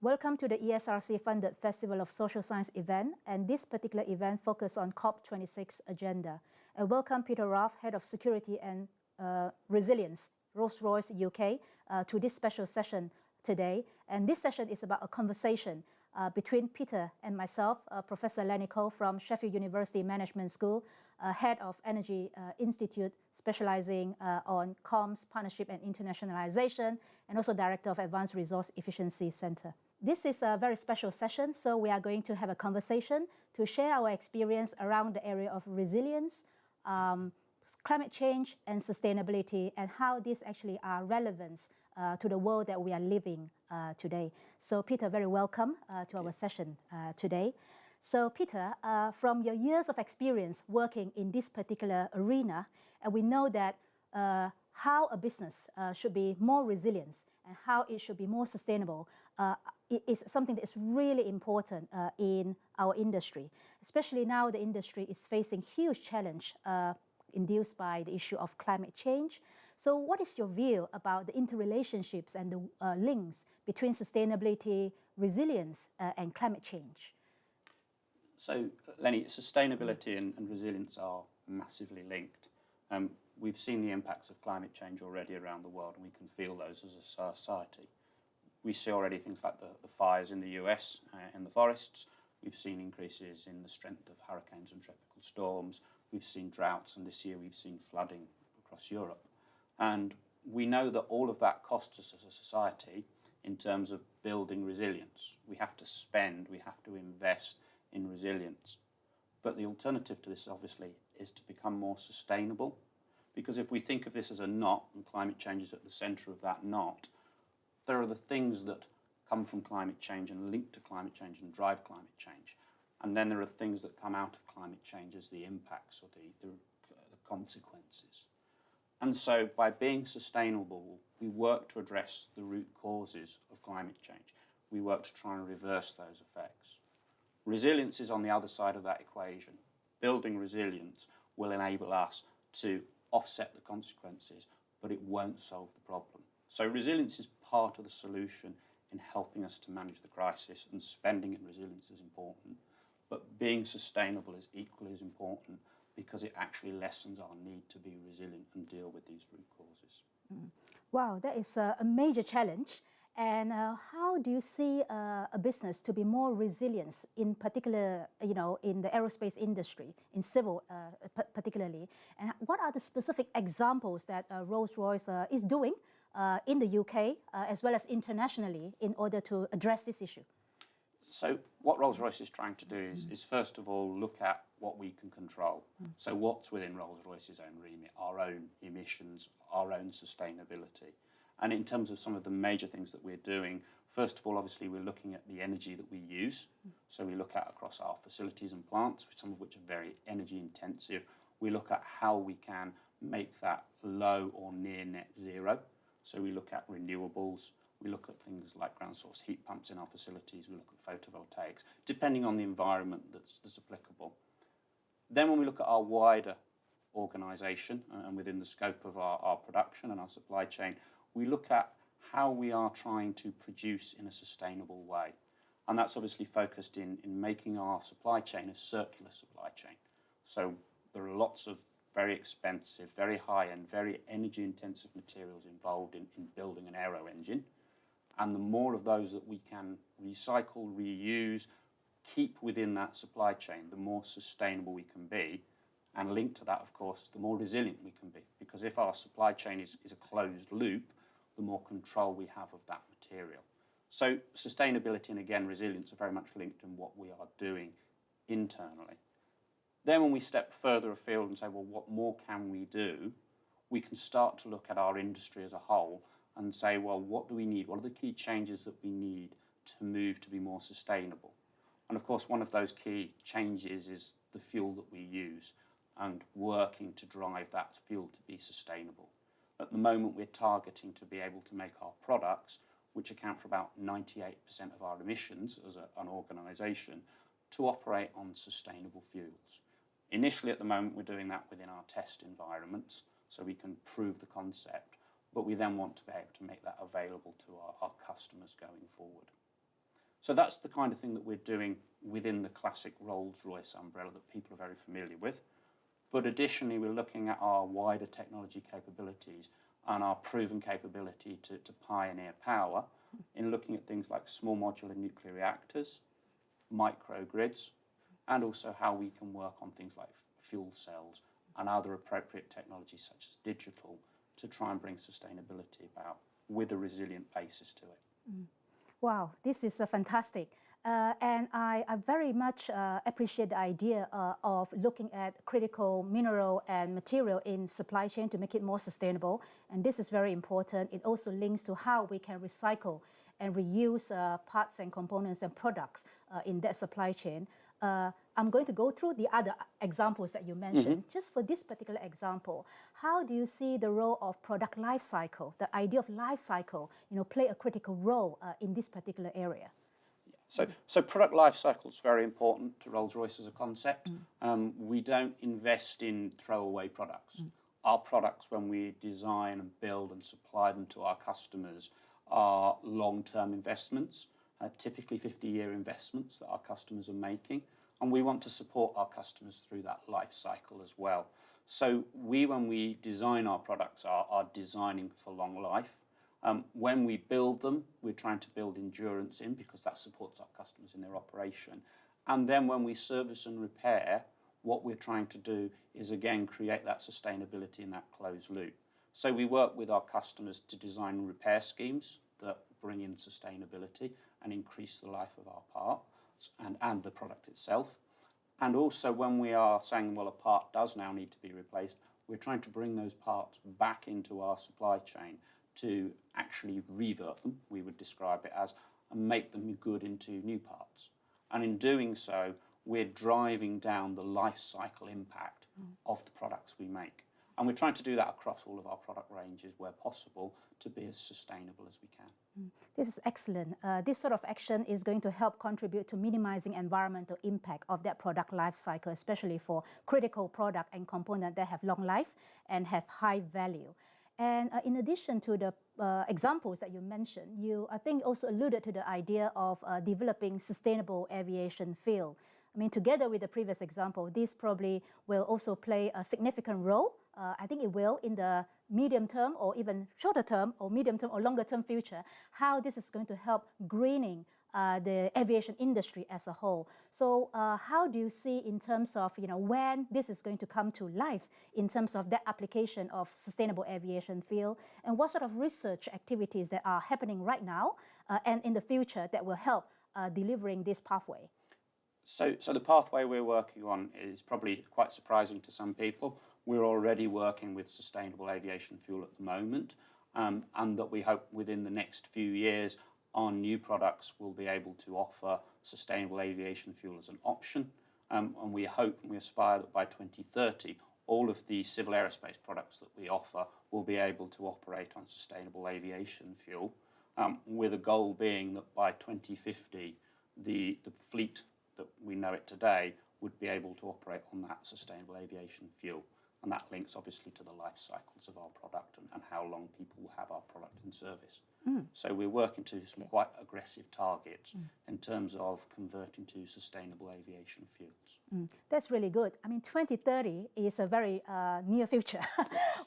Welcome to the ESRC-funded Festival of Social Science event, and this particular event focuses on COP26 agenda. And welcome Peter Roth, Head of Security and Resilience, Rolls-Royce UK, to this special session today. And this session is about a conversation between Peter and myself, Professor Lenny Koh from Sheffield University Management School, Head of Energy Institute, specializing on comms, partnership and internationalization, and also Director of Advanced Resource Efficiency Center. This is a very special session, so we are going to have a conversation to share our experience around the area of resilience, climate change and sustainability, and how these actually are relevant to the world that we are living today. So Peter, very welcome to our session today. So Peter, from your years of experience working in this particular arena, and we know that how a business should be more resilient and how it should be more sustainable is something that is really important in our industry. Especially now the industry is facing huge challenge induced by the issue of climate change. So what is your view about the interrelationships and the links between sustainability, resilience and climate change? So Lenny, sustainability and resilience are massively linked. We've seen the impacts of climate change already around the world, and we can feel those as a society. We see already things like the fires in the US in the forests. We've seen increases in the strength of hurricanes and tropical storms. We've seen droughts, and this year we've seen flooding across Europe. And we know that all of that costs us as a society in terms of building resilience. We have to spend, we have to invest in resilience. But the alternative to this, obviously, is to become more sustainable. Because if we think of this as a knot, and climate change is at the centre of that knot, there are the things that come from climate change and link to climate change and drive climate change. And then there are things that come out of climate change as the impacts or the consequences. And so by being sustainable, we work to address the root causes of climate change. We work to try and reverse those effects. Resilience is on the other side of that equation. Building resilience will enable us to offset the consequences, but it won't solve the problem. So resilience is part of the solution in helping us to manage the crisis, and spending in resilience is important. But being sustainable is equally as important, because it actually lessens our need to be resilient and deal with these root causes. Wow, that is a major challenge. And how do you see a business to be more resilient, in particular, in the aerospace industry, in civil particularly? And what are the specific examples that Rolls-Royce is doing in the UK as well as internationally in order to address this issue? So what Rolls-Royce is trying to do is first of all look at what we can control. So what's within Rolls-Royce's own remit, our own emissions, our own sustainability. And in terms of some of the major things that we're doing, first of all, obviously, we're looking at the energy that we use. So we look at across our facilities and plants, some of which are very energy intensive. We look at how we can make that low or near net zero. So we look at renewables. We look at things like ground source heat pumps in our facilities. We look at photovoltaics, depending on the environment that's applicable. Then when we look at our wider organisation and within the scope of our production and our supply chain, we look at how we are trying to produce in a sustainable way. And that's obviously focused in making our supply chain a circular supply chain. So there are lots of very expensive, very high-end, very energy-intensive materials involved in building an aero engine. And the more of those that we can recycle, reuse, keep within that supply chain, the more sustainable we can be. And linked to that, of course, the more resilient we can be. Because if our supply chain is a closed loop, the more control we have of that material. So sustainability and, again, resilience are very much linked in what we are doing internally. Then when we step further afield and say, well, what more can we do? We can start to look at our industry as a whole and say, well, what do we need? What are the key changes that we need to move to be more sustainable? And of course, one of those key changes is the fuel that we use and working to drive that fuel to be sustainable. At the moment, we're targeting to be able to make our products, which account for about 98% of our emissions as an organisation, to operate on sustainable fuels. Initially, at the moment, we're doing that within our test environments, so we can prove the concept, but we then want to be able to make that available to our customers going forward. So that's the kind of thing that we're doing within the classic Rolls-Royce umbrella that people are very familiar with. But additionally, we're looking at our wider technology capabilities and our proven capability to pioneer power in looking at things like small modular nuclear reactors, microgrids, and also how we can work on things like fuel cells and other appropriate technologies such as digital to try and bring sustainability about with a resilient basis to it. Wow, this is fantastic. And I very much appreciate the idea of looking at critical mineral and material in supply chain to make it more sustainable. And this is very important. It also links to how we can recycle and reuse parts and components and products in that supply chain. I'm going to go through the other examples that you mentioned. Just for this particular example, how do you see the role of product life cycle, the idea of life cycle, play a critical role in this particular area? So product life cycle is very important to Rolls-Royce as a concept. We don't invest in throwaway products. Our products, when we design and build and supply them to our customers, are long-term investments, typically 50-year investments that our customers are making. And we want to support our customers through that life cycle as well. So when we design our products, are designing for long life. When we build them, we're trying to build endurance in because that supports our customers in their operation. And then when we service and repair, what we're trying to do is, again, create that sustainability in that closed loop. So we work with our customers to design repair schemes that bring in sustainability and increase the life of our parts and the product itself. And also when we are saying, well, a part does now need to be replaced, we're trying to bring those parts back into our supply chain to actually revert them, we would describe it as, and make them good into new parts. And in doing so, we're driving down the life cycle impact of the products we make. And we're trying to do that across all of our product ranges where possible to be as sustainable as we can. This is excellent. This sort of action is going to help contribute to minimizing environmental impact of that product life cycle, especially for critical product and component that have long life and have high value. And in addition to the examples that you mentioned, you, I think, also alluded to the idea of developing sustainable aviation fuel. I mean, together with the previous example, this probably will also play a significant role. I think it will in the medium term or even shorter term or medium term or longer term future, how this is going to help greening the aviation industry as a whole. So how do you see in terms of, when this is going to come to life in terms of that application of sustainable aviation fuel, and what sort of research activities that are happening right now and in the future that will help delivering this pathway? So the pathway we're working on is probably quite surprising to some people. We're already working with sustainable aviation fuel at the moment, and that we hope within the next few years our new products will be able to offer sustainable aviation fuel as an option. And we hope and we aspire that by 2030, all of the civil aerospace products that we offer will be able to operate on sustainable aviation fuel, with a goal being that by 2050, the fleet that we know it today would be able to operate on that sustainable aviation fuel. And that links obviously to the life cycles of our product and how long people will have our product in service. So we're working to some quite aggressive targets in terms of converting to sustainable aviation fuels. That's really good. I mean, 2030 is a very near future.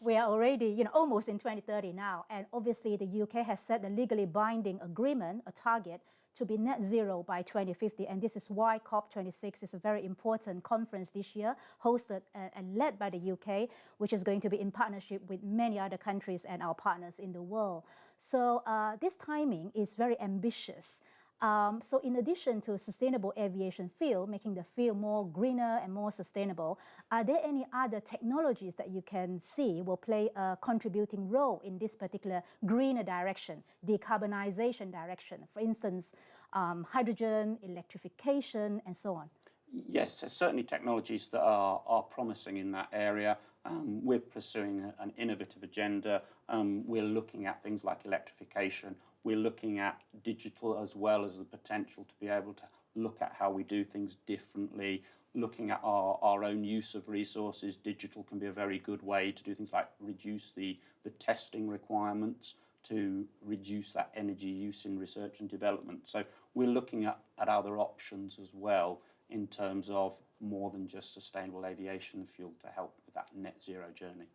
We are already, almost in 2030 now. And obviously the UK has set a legally binding agreement, a target, to be net zero by 2050. And this is why COP26 is a very important conference this year, hosted and led by the UK, which is going to be in partnership with many other countries and our partners in the world. So this timing is very ambitious. So in addition to sustainable aviation fuel, making the fuel more greener and more sustainable, are there any other technologies that you can see will play a contributing role in this particular greener direction, decarbonization direction? For instance, hydrogen, electrification, and so on. Yes, there's certainly technologies that are promising in that area. We're pursuing an innovative agenda. We're looking at things like electrification. We're looking at digital as well as the potential to be able to look at how we do things differently, looking at our own use of resources. Digital can be a very good way to do things like reduce the testing requirements to reduce that energy use in research and development. So we're looking at other options as well in terms of more than just sustainable aviation fuel to help with that net zero journey.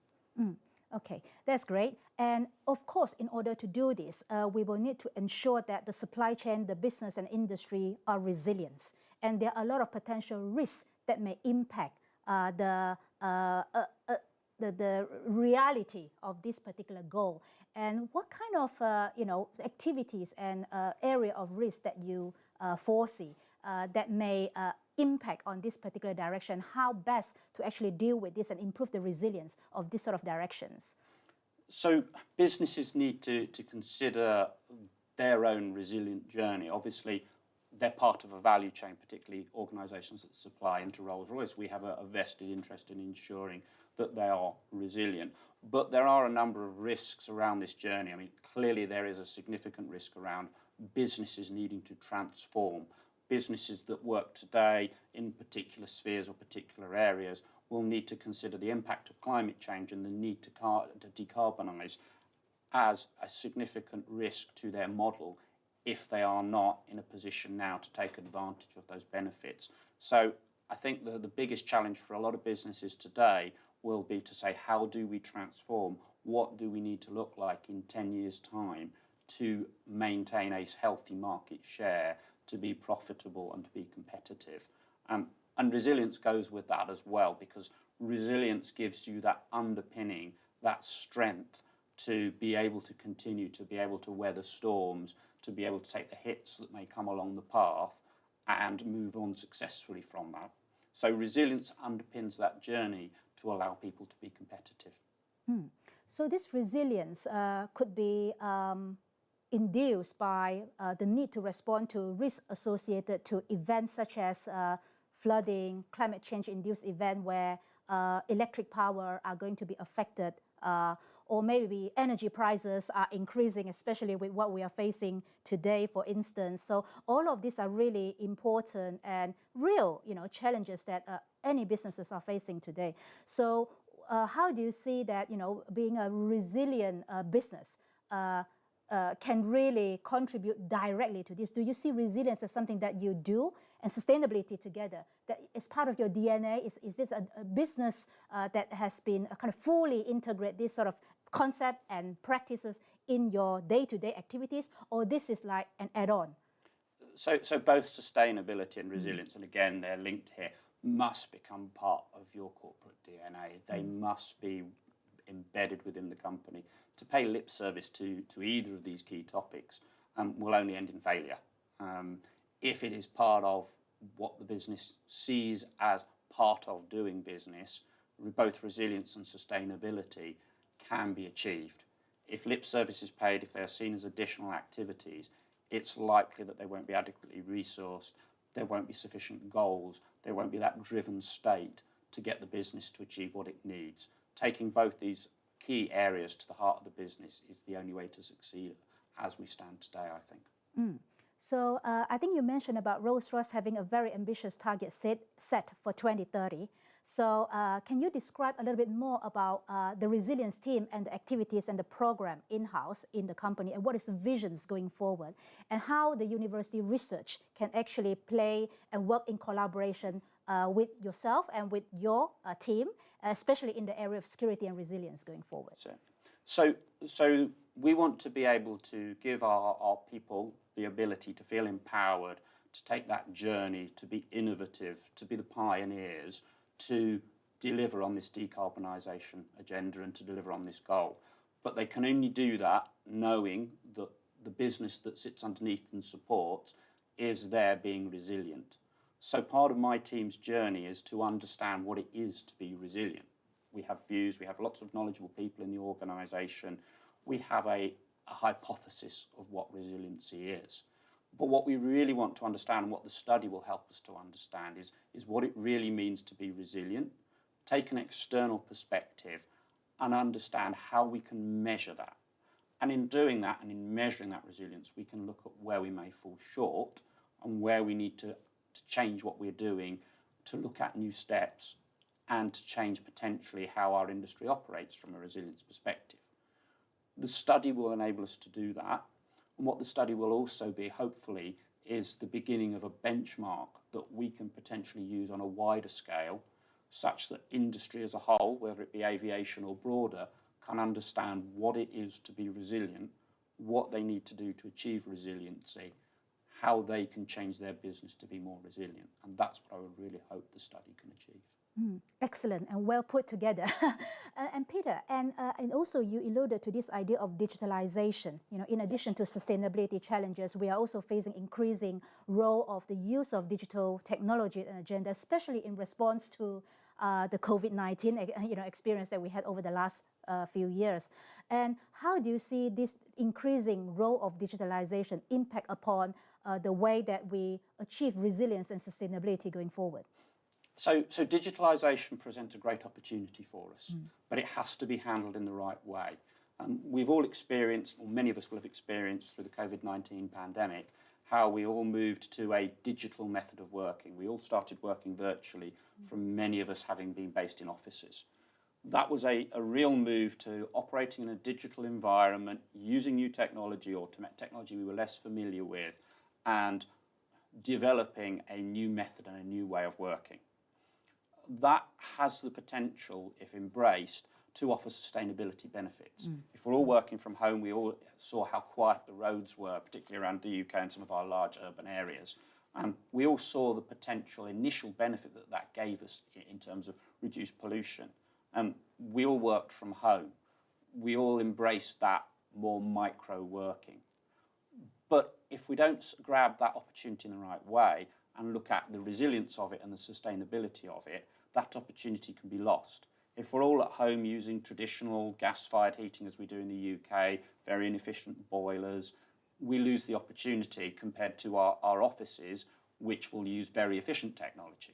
Okay, that's great. And of course, in order to do this, we will need to ensure that the supply chain, the business and industry are resilient. And there are a lot of potential risks that may impact the reality of this particular goal. And what kind of activities and area of risk that you foresee that may impact on this particular direction? How best to actually deal with this and improve the resilience of this sort of directions? So businesses need to consider their own resilient journey. Obviously, they're part of a value chain, particularly organisations that supply into Rolls-Royce. We have a vested interest in ensuring that they are resilient. But there are a number of risks around this journey. I mean, clearly there is a significant risk around businesses needing to transform. Businesses that work today in particular spheres or particular areas will need to consider the impact of climate change and the need to decarbonise as a significant risk to their model if they are not in a position now to take advantage of those benefits. So I think the biggest challenge for a lot of businesses today will be to say, how do we transform? What do we need to look like in 10 years' time to maintain a healthy market share, to be profitable and to be competitive? And resilience goes with that as well, because resilience gives you that underpinning, that strength to be able to continue, to be able to weather storms, to be able to take the hits that may come along the path and move on successfully from that. So resilience underpins that journey to allow people to be competitive. So this resilience could be induced by the need to respond to risks associated to events such as flooding, climate change-induced event where electric power are going to be affected, or maybe energy prices are increasing, especially with what we are facing today, for instance. So all of these are really important and real, challenges that any businesses are facing today. So how do you see that, being a resilient business can really contribute directly to this? Do you see resilience as something that you do and sustainability together, that is part of your DNA? Is this a business that has been kind of fully integrate this sort of concept and practices in your day-to-day activities, or this is like an add-on? So both sustainability and resilience, and again, they're linked here, must become part of your corporate DNA. They must be embedded within the company. To pay lip service to either of these key topics will only end in failure. If it is part of what the business sees as part of doing business, both resilience and sustainability can be achieved. If lip service is paid, if they are seen as additional activities, it's likely that they won't be adequately resourced, there won't be sufficient goals, there won't be that driven state to get the business to achieve what it needs. Taking both these key areas to the heart of the business is the only way to succeed as we stand today, I think. So I think you mentioned about Rolls-Royce having a very ambitious target set for 2030. So can you describe a little bit more about the resilience team and the activities and the program in-house in the company, and what is the visions going forward, and how the university research can actually play and work in collaboration with yourself and with your team, especially in the area of security and resilience going forward? So we want to be able to give our people the ability to feel empowered, to take that journey, to be innovative, to be the pioneers, to deliver on this decarbonisation agenda and to deliver on this goal. But they can only do that knowing that the business that sits underneath and supports is there being resilient. So part of my team's journey is to understand what it is to be resilient. We have views, we have lots of knowledgeable people in the organisation. We have a hypothesis of what resiliency is. But what we really want to understand, and what the study will help us to understand, is what it really means to be resilient, take an external perspective and understand how we can measure that. And in doing that and in measuring that resilience, we can look at where we may fall short and where we need to change what we're doing, to look at new steps and to change potentially how our industry operates from a resilience perspective. The study will enable us to do that. And what the study will also be, hopefully, is the beginning of a benchmark that we can potentially use on a wider scale, such that industry as a whole, whether it be aviation or broader, can understand what it is to be resilient, what they need to do to achieve resiliency, how they can change their business to be more resilient. And that's what I would really hope the study can achieve. Excellent and well put together. And Peter, and also you alluded to this idea of digitalization. You know, in addition to sustainability challenges, we are also facing increasing role of the use of digital technology and agenda, especially in response to the COVID-19 experience that we had over the last few years. And how do you see this increasing role of digitalization impact upon the way that we achieve resilience and sustainability going forward? So digitalisation presents a great opportunity for us, but it has to be handled in the right way. We've all experienced, or many of us will have experienced through the COVID-19 pandemic, how we all moved to a digital method of working. We all started working virtually, from many of us having been based in offices. That was a real move to operating in a digital environment, using new technology or technology we were less familiar with, and developing a new method and a new way of working. That has the potential, if embraced, to offer sustainability benefits. If we're all working from home, we all saw how quiet the roads were, particularly around the UK and some of our large urban areas. We all saw the potential initial benefit that that gave us in terms of reduced pollution. We all worked from home. We all embraced that more micro working. But if we don't grab that opportunity in the right way and look at the resilience of it and the sustainability of it, that opportunity can be lost. If we're all at home using traditional gas-fired heating as we do in the UK, very inefficient boilers, we lose the opportunity compared to our offices, which will use very efficient technology.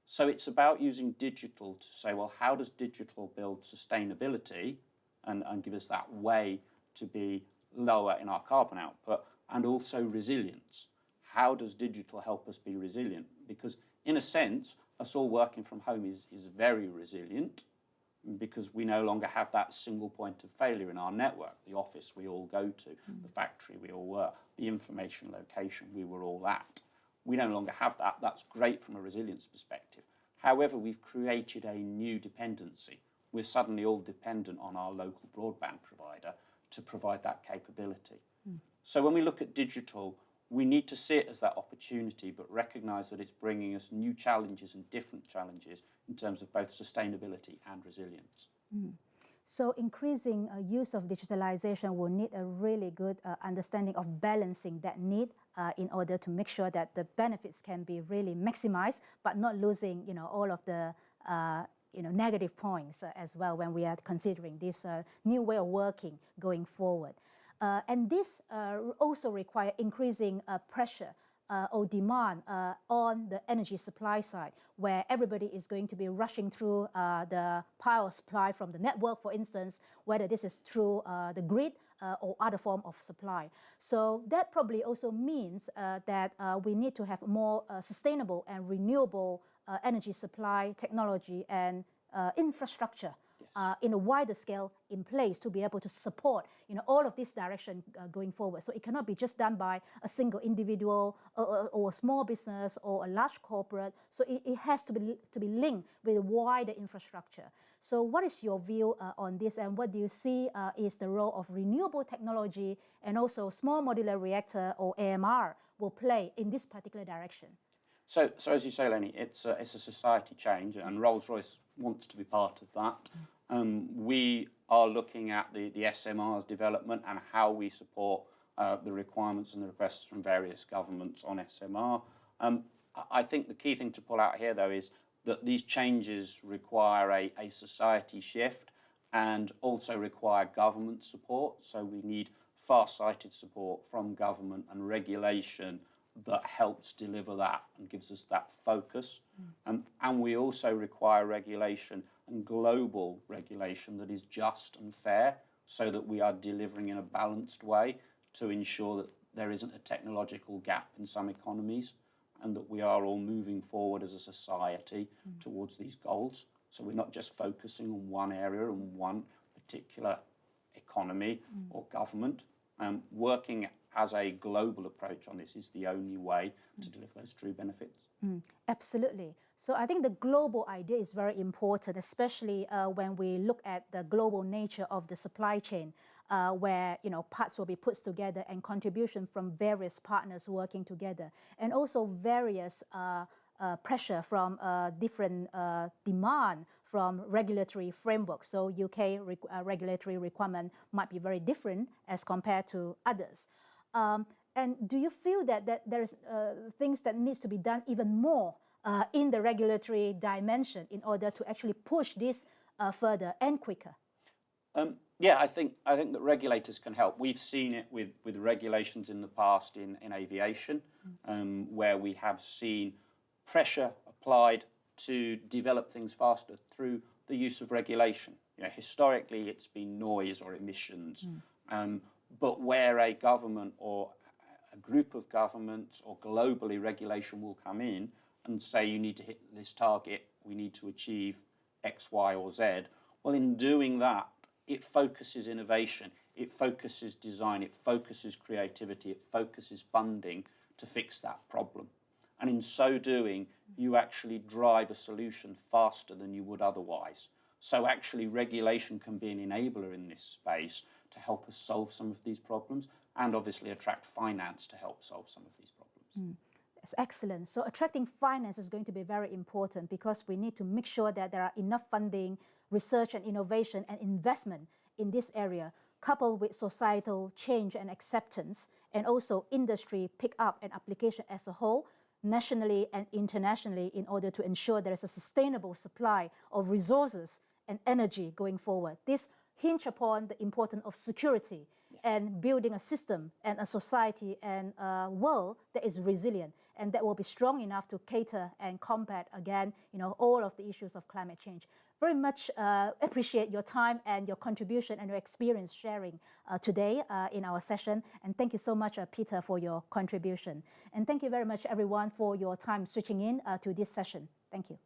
So it's about using digital to say, well, how does digital build sustainability and give us that way to be lower in our carbon output, and also resilience? How does digital help us be resilient? Because in a sense, us all working from home is very resilient, because we no longer have that single point of failure in our network. The office we all go to, the factory we all were, the information location we were all at. We no longer have that. That's great from a resilience perspective. However, we've created a new dependency. We're suddenly all dependent on our local broadband provider to provide that capability. So when we look at digital, we need to see it as that opportunity, but recognise that it's bringing us new challenges and different challenges in terms of both sustainability and resilience. So increasing use of digitalization will need a really good understanding of balancing that need in order to make sure that the benefits can be really maximized, but not losing, all of the negative points as well when we are considering this new way of working going forward. And this also requires increasing pressure or demand on the energy supply side, where everybody is going to be rushing through the power supply from the network, for instance, whether this is through the grid or other form of supply. So that probably also means that we need to have more sustainable and renewable energy supply technology and infrastructure in a wider scale in place to be able to support all of this direction going forward. So it cannot be just done by a single individual or a small business or a large corporate. So it has to be linked with a wider infrastructure. So what is your view on this, and what do you see is the role of renewable technology and also small modular reactor or AMR will play in this particular direction? So as you say, Lenny, it's a society change, and Rolls-Royce wants to be part of that. We are looking at the SMR's development and how we support the requirements and the requests from various governments on SMR. I think the key thing to pull out here, though, is that these changes require a society shift and also require government support. So we need far-sighted support from government and regulation that helps deliver that and gives us that focus. And we also require regulation and global regulation that is just and fair, so that we are delivering in a balanced way to ensure that there isn't a technological gap in some economies, and that we are all moving forward as a society towards these goals. So we're not just focusing on one area and one particular economy or government. Working as a global approach on this is the only way to deliver those true benefits. Absolutely. So I think the global idea is very important, especially when we look at the global nature of the supply chain, where parts will be put together and contribution from various partners working together, and also various pressure from different demand from regulatory frameworks. So UK regulatory requirement might be very different as compared to others. And do you feel that there's things that needs to be done even more in the regulatory dimension in order to actually push this further and quicker? Yeah, I think that regulators can help. We've seen it with regulations in the past in aviation, where we have seen pressure applied to develop things faster through the use of regulation. Historically, it's been noise or emissions, but where a government or a group of governments or globally regulation will come in and say you need to hit this target, we need to achieve X, Y, or Z. Well, in doing that, it focuses innovation, it focuses design, it focuses creativity, it focuses funding to fix that problem. And in so doing, you actually drive a solution faster than you would otherwise. So actually regulation can be an enabler in this space to help us solve some of these problems and obviously attract finance to help solve some of these problems. That's excellent. So attracting finance is going to be very important because we need to make sure that there are enough funding, research and innovation and investment in this area, coupled with societal change and acceptance, and also industry pick up and application as a whole, nationally and internationally, in order to ensure there is a sustainable supply of resources and energy going forward. This hinge upon the importance of security and building a system and a society and a world that is resilient and that will be strong enough to cater and combat again, all of the issues of climate change. Very much appreciate your time and your contribution and your experience sharing today in our session. And thank you so much, Peter, for your contribution. And thank you very much, everyone, for your time switching in to this session. Thank you.